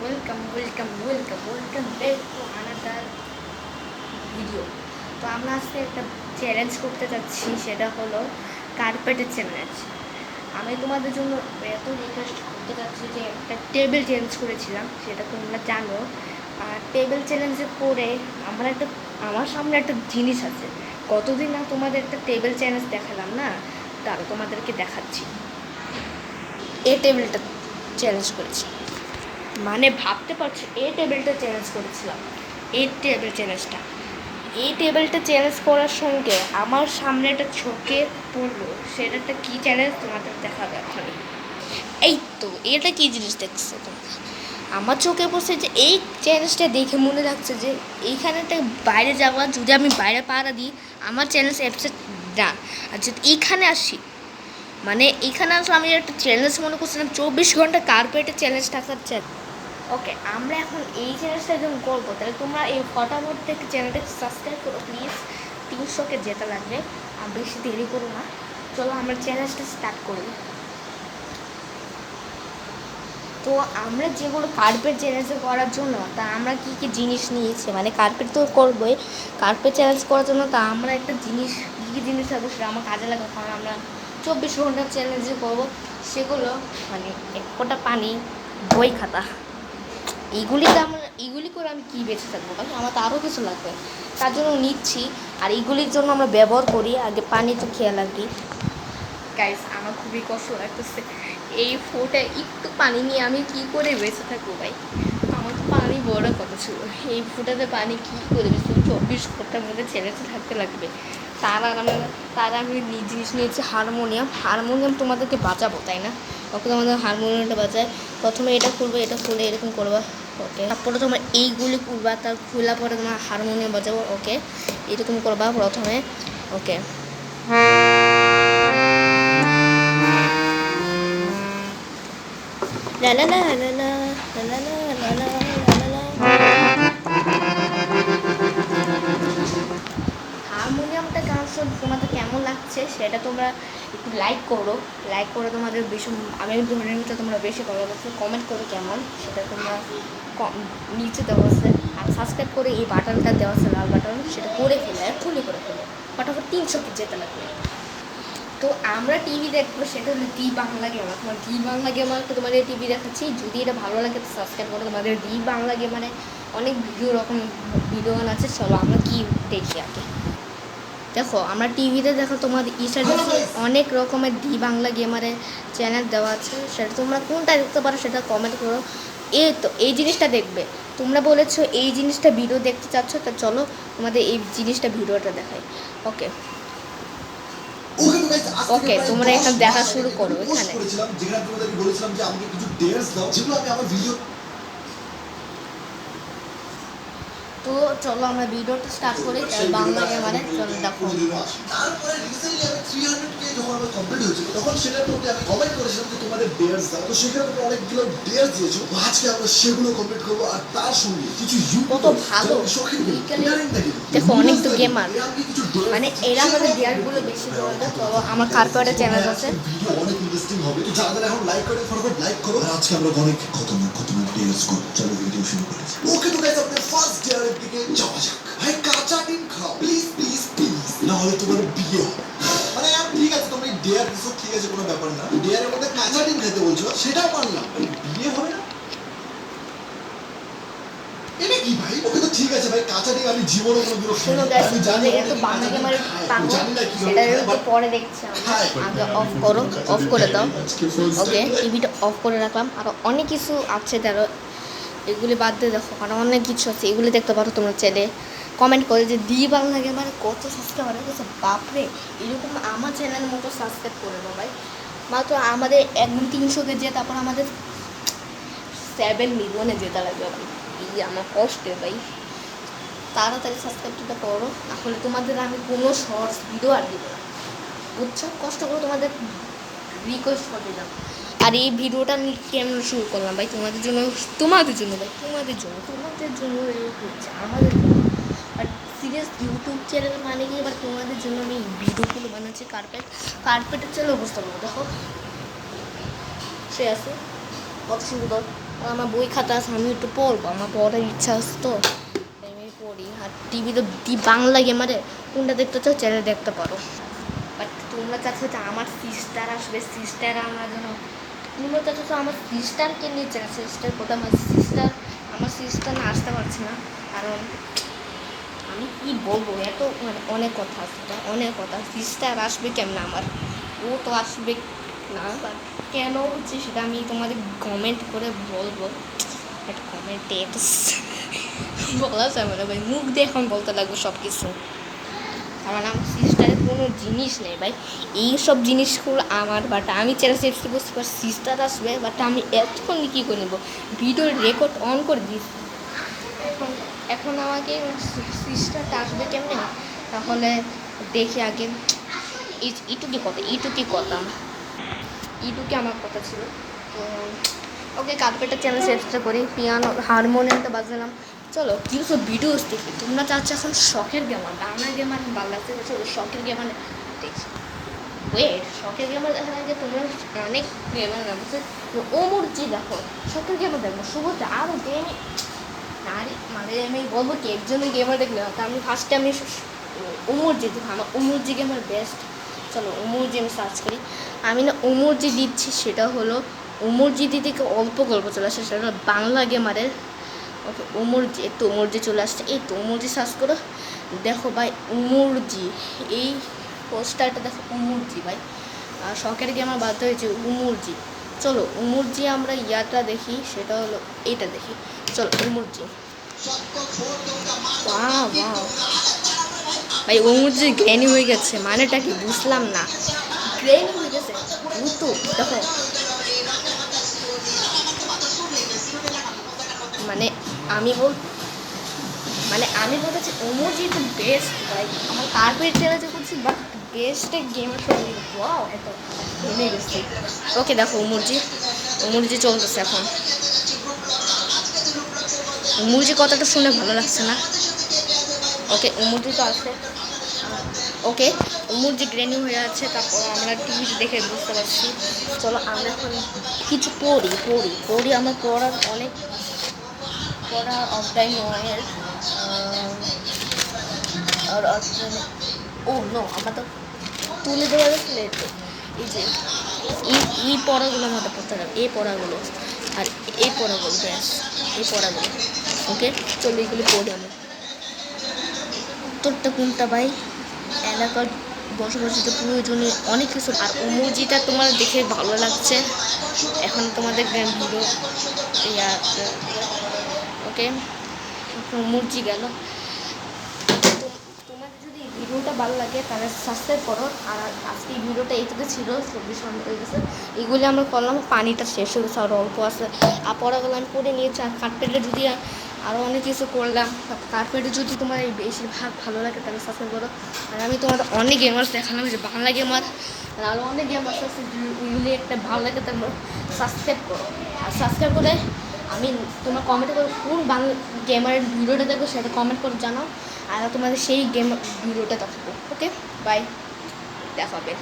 Welcome back to another video. তো আমরা আজকে একটা চ্যালেঞ্জ করতে যাচ্ছি, সেটা হলো কার্পেটের চ্যালেঞ্জ। আমি তোমাদের জন্য এত রিকোয়েস্ট করতে যাচ্ছি যে একটা টেবিল চ্যালেঞ্জ করেছিলাম, সেটা তোমরা জানো। আর টেবিল চ্যালেঞ্জে করে আমার সামনে একটা জিনিস আছে। কতদিন না তোমাদের একটা টেবিল চ্যালেঞ্জ দেখালাম না, তাহলে তোমাদেরকে দেখাচ্ছি। এই টেবিলটা চ্যালেঞ্জ করেছি, মানে ভাবতে পারছো এই টেবিলটা চ্যালেঞ্জ করেছিলাম। এই টেবিলটা চ্যালেঞ্জ করার সঙ্গে আমার সামনে একটা চোখে পড়লো, সেটা একটা কী চ্যালেঞ্জ তোমাদের দেখাবে এখনই। এই তো এটা কী জিনিস দেখছো তোমরা? আমার চোখে পড়ছে যে এই চ্যালেঞ্জটা দেখে মনে লাগছে যে এইখানেটা বাইরে যাওয়া, যদি আমি বাইরে পাড়া দিই আমার চ্যালেঞ্জ অ্যাপসে না, আর যদি এইখানে আসি, মানে এখানে আসলে আমি একটা চ্যালেঞ্জ মনে করছিলাম 24 ঘন্টা কার্পেটের চ্যালেঞ্জ থাকার চ্যালেঞ্জ। ওকে, আমরা এখন এই চ্যালেঞ্জটা যখন করবো, তাহলে তোমরা এই ফটাফট থেকে চ্যানেলটাকে সাবস্ক্রাইব করো প্লিজ। 300কে যেতে লাগবে, আর বেশি দেরি করো না। চলো আমরা চ্যালেঞ্জটা স্টার্ট করি। তো আমরা যেগুলো কার্পেট চ্যালেঞ্জ করার জন্য, তা আমরা কী কী জিনিস নিয়েছি, মানে কার্পেট তো করবোই, কার্পেট চ্যালেঞ্জ করার জন্য তা আমরা একটা জিনিস, কী কী জিনিস থাকবে সেটা আমার কাজে লাগে। কারণ আমরা 24 ঘন্টার চ্যালেঞ্জে করবো, সেগুলো মানে এক ফোঁটা পানি, বই খাতা, এইগুলি করে আমি কী বেঁচে থাকবো ভাই? আমার তো আরও কিছু লাগবে, তার জন্য নিচ্ছি। আর এইগুলির জন্য আমরা ব্যবহার করি আগে পানি, তো খেয়াল রাখি। গাইস, আমার খুবই কষ্ট লাগতেছে, এই ফোঁটা একটু পানি নিয়ে আমি কি করে বেঁচে থাকবো ভাই? আমার তো পানি বড় কথা ছিল, এই ফোঁটাতে পানি কী করে বেঁচে 24 ঘন্টার মধ্যে ছেলেতে থাকতে লাগবে। তার আমি জিনিস নিয়েছি হারমোনিয়াম তোমাদেরকে বাজাবো, তাই না? ওকে, তোমাদের হারমোনিয়ামটা বাজায়। প্রথমে এটা খুলবে, এটা খুলে এরকম করবা, ওকে। তারপরে তোমার এইগুলি খুলবা, তার খোলা পরে তোমার হারমোনিয়াম বাজাবো, ওকে। এরকম করবা প্রথমে, ওকে। লা লা লা লা লা লা লা লা লা লা। হারমোনিয়ামটা গান শুনে তোমাদের কেমন লাগছে সেটা তোমরা একটু লাইক করে তোমাদের বেশি, আমি ধরে নিতে তোমরা বেশি কমেন্ট করো কেমন, সেটা তোমরা নিচে দেওয়া আছে। আর সাবস্ক্রাইব করে এই বাটনটা দেওয়া আছে, লাল বাটন, সেটা করে ফেলে, এক্ষুনি করে ফেলে, ফটাফট 300কে যেতে লাগবে। তো আমরা টিভি দেখবো, সেটা হলো দি বাংলা গেমার। তোমার দি বাংলা গেমারকে তোমাদের টিভি দেখাচ্ছি, যদি এটা ভালো লাগে তো সাবস্ক্রাইব করো। তোমাদের দি বাংলা গেমারে অনেক ভিডিও গান আছে। চলো আমরা কি দেখি আগে। দেখো, আমরা টিভিতে দেখো তোমাদের ইনস্টাগ্রামে অনেক রকমের দি বাংলা গেমারের চ্যানেল দেওয়া আছে, সেটা তোমরা কোনটা দেখতে পারো সেটা কমেন্ট করো। এই জিনিসটা দেখবে, তোমরা বলেছো এই জিনিসটা ভিডিও দেখতে চাচ্ছ, তা চলো তোমাদের এই জিনিসটা ভিডিওটা দেখাই, ওকে। ওকে, তোমরা এখানে দেখা শুরু করো। এখানে যেখানে তোমাদের বলেছিলাম যে আমাকে কিছু ডেয়ার্স দাও, যেগুলো আমি আমার ভিডিও। তো চলো আমরা ভিডিওটা স্টার্ট করি বাংলা গেমারে। চলো দেখো, তারপরে রিসেন্টলি আমি 300k যখন আমার কমপ্লিট হয়েছিল, তখন সেটার মধ্যে আমি কমেন্ট করেছিলাম যে তোমাদের ডেয়ার্স দাও। তো সেখানে তোমরা অনেকগুলো ডেয়ার্স দিয়েছো, আজকে আমরা সেগুলো কমপ্লিট করবো। আর তার সঙ্গে কিছু কত ভালো দেখো, অনেক তো গেমার, মানে এরা আমাদের ডেয়ারগুলো বেশি করে। চলো আমার কার্পেটের চ্যানেল আছে, ভিডিও অনেক ইন্টারেস্টিং হবে। তো যারা এখন লাইক করে ফটাফট লাইক করো। আর আজকে আমরা অনেক খতরনাক ডেয়ার্স করব। চলো ভিডিও শুরু করি। ওকে, তো গাইস আমাদের ফার্স্ট ডেয়ারের দিকে যাওয়া যাক। ভাই কাঁচা ডিম খাও প্লিজ প্লিজ প্লিজ, না হলে তোমার বিয়ে হবে। মানে আর ঠিক আছে, তুমি ডেয়ার দিছো, ঠিক আছে, কোনো ব্যাপার না। ডেয়ারের মধ্যে কাঁচা ডিম খেতে বলছো, সেটাও মানলাম, বিয়ে হবে না এটা কি ভাই? ওকে, তো ঠিক আছে ভাই, কাঁচা ডিম আমি জীবনে কোনোদিনও খাইনি। আমি জানি এত বাংলা গেমারে জানি না কি সেটা একটু পরে দেখছি আমরা। আগে অফ করে দাও, ওকে। টিভিটা অফ করে রাখলাম। আর অনেক কিছু আছে, ধরো এগুলি বাদ দিয়ে দেখো, কারণ অনেক কিছু আছে, এগুলি দেখতে পারো তোমরা চাইলে। কমেন্ট করে যে দি বাংলা গেমারে কত সাবস্ক্রাইবার হয়ে গেছে, বাপরে! এরকম আমার চ্যানেলের মতো সাবস্ক্রাইব করে দাও ভাই। মাত্র আমাদের একদম 300কে যে, তারপর আমাদের 7 মিলিয়নে যেতে লাগবে ভাই। এই আমার কষ্টে ভাই, তাড়াতাড়ি সাবস্ক্রাইবটা করো, নাহলে তোমাদের আমি কোনো শর্টস ভিডিও আর দেবো না, বুঝছো? কষ্ট করে তোমাদের রিকোয়েস্ট করে দিলাম। আর এই ভিডিওটা আমি কেমন শুরু করলাম ভাই? তোমাদের জন্য ভাই, তোমাদের জন্য হচ্ছে, আমাদের জন্য। আর সিরিয়াস ইউটিউব চ্যানেল মানে কি, এবার তোমাদের জন্য আমি ভিডিওগুলো বানাচ্ছি। কার্পেটের চ্যানেল অবস্থা বলো, দেখো সে আছে কত সুন্দর। আমার বই খাতা আছে, আমি একটু পড়বো, আমার পড়ার ইচ্ছা আছে তো আমি পড়ি। আর টিভিতে বাংলা গেমারে কোনটা দেখতে চাও চ্যানেল দেখতে পারো। বাট তোমরা চাচ্ছ যে আমার সিস্টার আসবে, সিস্টার আমার জন্য তোমরা চাচ্ছ তো আমার সিস্টারকে নিয়ে চ্যানেল, সিস্টার কোথাও আমার সিস্টার না আসতে পারছে না, কারণ আমি কি বলবো, এত মানে অনেক কথা আছে, অনেক কথা। সিস্টার আসবে কেমন আমার, ও তো আসবে না, বাট কেন হচ্ছে সেটা আমি তোমাদের কমেন্ট করে বলবো। বাট কমেন্টে একটু বলা যাবে না ভাই, মুখ দিয়ে এখন বলতে লাগবে সব কিছু, কারণ আমার সিস্টারের কোনো জিনিস নেই ভাই। এইসব জিনিসগুলো আমার, বাট আমি চ্যানেল সেফটি বুঝতে পারছি সিস্টার আসবে, বাট আমি এতক্ষণ কী করে নেবো, ভিডিওর রেকর্ড অন করে দিয়েছি। এখন এখন আমাকে সিস্টারটা আসবে কেমনে, তাহলে দেখি আগে ইটুকি আমার কথা ছিল। তো ওকে, কার্পেটের চ্যানেল চেষ্টা করি, পিয়ানো হারমোনিয়ামটা বাজালাম। চলো কিছু ভিডিওস দেখি। তোমরা চাচ্ছ এখন শখের গেমার, বাংলা গেমার ভালো লাগছে, চলো শখের গেমার দেখি। ওয়েট, শখের গেমার দেখা যায় যে তোমরা অনেক গেমার নামছে, ওমরজি দেখো, শখের গেমার দেখবো শুভতে আরও গেমে। আরে মানে আমি বলবো কি একজনের গেমার দেখলে, তা আমি ফার্স্টে আমি ওমরজি দেখো, আমার ওমরজি গেমার বেস্ট। চলো ওমরজি আমি সার্চ করি। আমি না ওমরজি দিচ্ছি, সেটা হলো ওমরজি থেকে অল্প গল্প চলে আসে, সেটা হলো বাংলা গেমারের। ওকে ওমরজি, একটু ওমরজি চলে আসছে, এই তো ওমরজি সার্চ করো, দেখো ভাই ওমরজি, এই পোস্টারটা দেখো ওমরজি ভাই, আর শখের গেমার বাধ্য হয়েছে ওমরজি। চলো ওমরজি আমরা ইয়াটা দেখি, সেটা হলো এইটা দেখি। চলো ওমরজি, ওয়াও ওয়াও ভাই, ওমরজি গ্রেনি হয়ে গেছে, মানেটা কি বুঝলাম না, গ্রেনি হয়ে গেছে তো দেখো, মানে আমি বল আমি বলতেছি ওমরজি তো বেস্ট ভাই, আমার কার্পেট চ্যালেঞ্জ করছি, বাট বেস্ট গেমের সঙ্গে ওয়াও এত ভেঙে গেছে। ওকে দেখো ওমরজি চলতেছে এখন। ওমরজি কথাটা শুনে ভালো লাগছে না। ওকে ওমরজি তো আছে, ওকে ওমরজি গ্রেনি হয়ে আছে, তারপর আমরা টিভিতে দেখে বুঝতে পারছি। চলো আমরা এখন কিছু পড়ি, আমার পড়ার অনেক পড়া অফলাইন ওয়ানের আর ও নো, আমার তো তুলে দেওয়া গেছিল, এই যে এই পড়াগুলো আমাদের পড়তে হবে, এই পড়াগুলো আর এই পড়াগুলো, ব্যাস এই পড়াগুলো। ওকে চলো এইগুলি পড়ি আমি। উত্তরটা কোনটা ভাই, এলাকার বসবাসিত প্রয়োজনীয় অনেক কিছু। আর ওমরজিটা তোমার দেখে ভালো লাগছে, এখন তোমাদের ভিডিও ওকে ওমরজি গেল। তোমাদের যদি ভিডিওটা ভালো লাগে তাহলে সাবস্ক্রাইব করো। আর আজকে এই ভিডিওটা এইটুকু ছিল, 24 ঘন্টা হয়ে গেছে। এইগুলি আমরা করলাম, পানিটা শেষ হয়ে গেছে আর অল্প আছে, আর পড়াগুলো আমি পড়ে নিয়েছি। আর কার্পেটে যদি আরও অনেক কিছু করলাম, কার্পেটে যদি তোমার এই বেশিরভাগ ভালো লাগে তাহলে সাবস্ক্রাইব করো। আর আমি তোমাদের অনেক গেমার্স দেখালাম, যে বাংলা গেমার আর আরও অনেক গেমার্স আছে, ওইগুলি একটা ভালো লাগে তাহলে সাবস্ক্রাইব করো। আর সাবস্ক্রাইব করে আমি তোমার কমেন্টে করো কোন বাংলা গেমারের ভিডিওটা দেখো, সেটা কমেন্ট করে জানাও, আর তোমাদের সেই গেম ভিডিওটা দেখাবো। ওকে বাই, দেখা হবে।